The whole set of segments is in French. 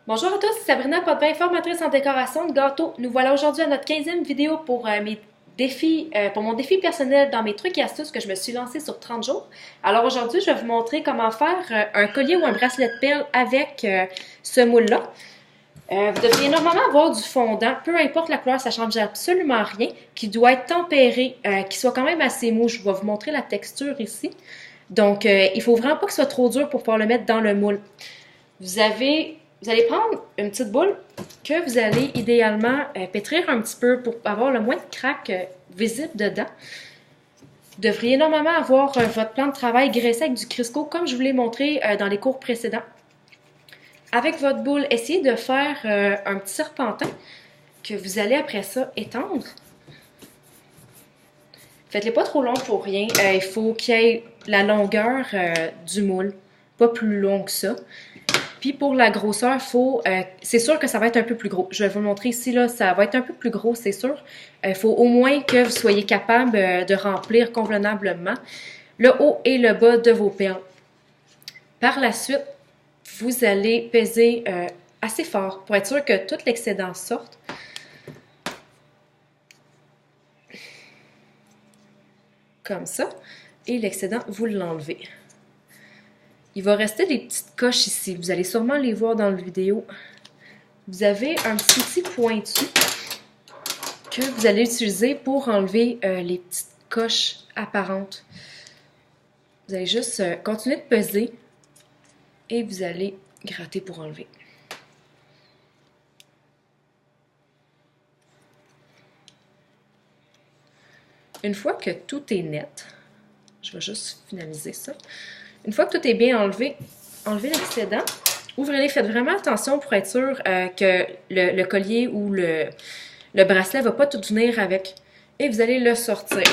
Bonjour à tous, c'est Sabrina Potvin, formatrice en décoration de gâteaux. Nous voilà aujourd'hui à notre 15e vidéo pour mes défis, pour mon défi personnel dans mes trucs et astuces que je me suis lancée sur 30 jours. Alors aujourd'hui, je vais vous montrer comment faire un collier ou un bracelet de perles avec ce moule-là. Vous devriez normalement avoir du fondant, peu importe la couleur, ça ne change absolument rien, qui doit être tempéré, qui soit quand même assez mou. Je vais vous montrer la texture ici. Donc, il ne faut vraiment pas que ce soit trop dur pour pouvoir le mettre dans le moule. Vous allez prendre une petite boule que vous allez idéalement pétrir un petit peu pour avoir le moins de craques visibles dedans. Vous devriez normalement avoir votre plan de travail graissé avec du Crisco comme je vous l'ai montré dans les cours précédents. Avec votre boule, essayez de faire un petit serpentin que vous allez après ça étendre. Faites-les pas trop long pour rien. Il faut qu'il y ait la longueur du moule, pas plus long que ça. Puis pour la grosseur, c'est sûr que ça va être un peu plus gros. Je vais vous montrer ici, là, ça va être un peu plus gros, c'est sûr. Il faut au moins que vous soyez capable de remplir convenablement le haut et le bas de vos perles. Par la suite, vous allez peser assez fort pour être sûr que tout l'excédent sorte. Comme ça. Et l'excédent, vous l'enlevez. Il va rester des petites coches ici. Vous allez sûrement les voir dans la vidéo. Vous avez un petit outil pointu que vous allez utiliser pour enlever les petites coches apparentes. Vous allez juste continuer de peser et vous allez gratter pour enlever. Une fois que tout est net, je vais juste finaliser ça. Une fois que tout est bien enlevé, enlevez l'excédent. Ouvrez-les, faites vraiment attention pour être sûr que le collier ou le bracelet ne va pas tout venir avec. Et vous allez le sortir.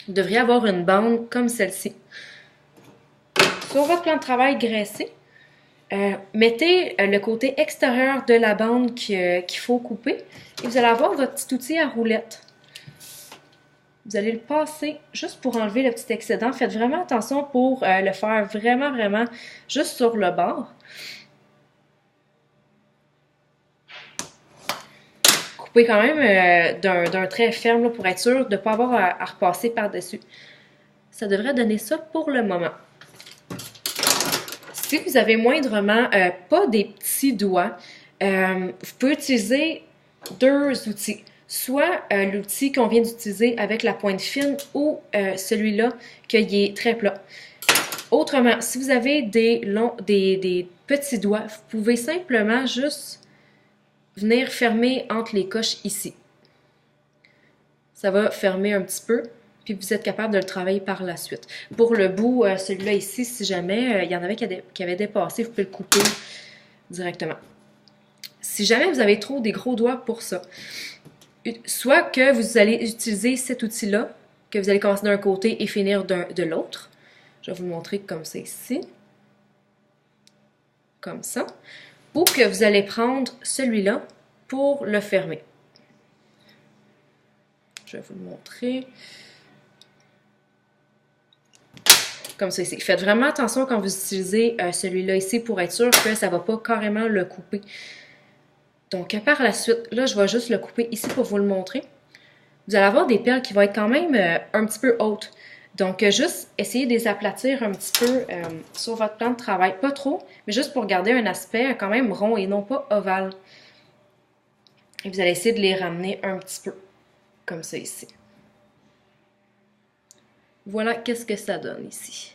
Vous devriez avoir une bande comme celle-ci. Sur votre plan de travail graissé, mettez le côté extérieur de la bande qu'il faut couper. Et vous allez avoir votre petit outil à roulette. Vous allez le passer juste pour enlever le petit excédent. Faites vraiment attention pour le faire vraiment juste sur le bord. Coupez quand même d'un trait ferme là, pour être sûr de ne pas avoir à repasser par-dessus. Ça devrait donner ça pour le moment. Si vous avez moindrement pas des petits doigts, vous pouvez utiliser deux outils. Soit l'outil qu'on vient d'utiliser avec la pointe fine ou celui-là qui est très plat. Autrement, si vous avez des petits doigts, vous pouvez simplement juste venir fermer entre les coches ici. Ça va fermer un petit peu, puis vous êtes capable de le travailler par la suite. Pour le bout, celui-là ici, si jamais il y en avait qui avaient dépassé, vous pouvez le couper directement. Si jamais vous avez trop des gros doigts pour ça, soit que vous allez utiliser cet outil-là, que vous allez commencer d'un côté et finir de l'autre. Je vais vous le montrer comme ça ici. Comme ça. Ou que vous allez prendre celui-là pour le fermer. Je vais vous le montrer. Comme ça ici. Faites vraiment attention quand vous utilisez celui-là ici pour être sûr que ça ne va pas carrément le couper. Donc, par la suite, là, je vais juste le couper ici pour vous le montrer. Vous allez avoir des perles qui vont être quand même un petit peu hautes. Donc, juste essayez de les aplatir un petit peu sur votre plan de travail. Pas trop, mais juste pour garder un aspect quand même rond et non pas ovale. Et vous allez essayer de les ramener un petit peu, comme ça ici. Voilà qu'est-ce que ça donne ici.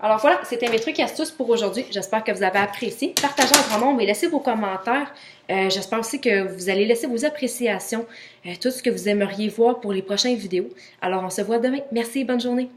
Alors voilà, c'était mes trucs et astuces pour aujourd'hui. J'espère que vous avez apprécié. Partagez en grand nombre et laissez vos commentaires. J'espère aussi que vous allez laisser vos appréciations, tout ce que vous aimeriez voir pour les prochaines vidéos. Alors on se voit demain. Merci et bonne journée.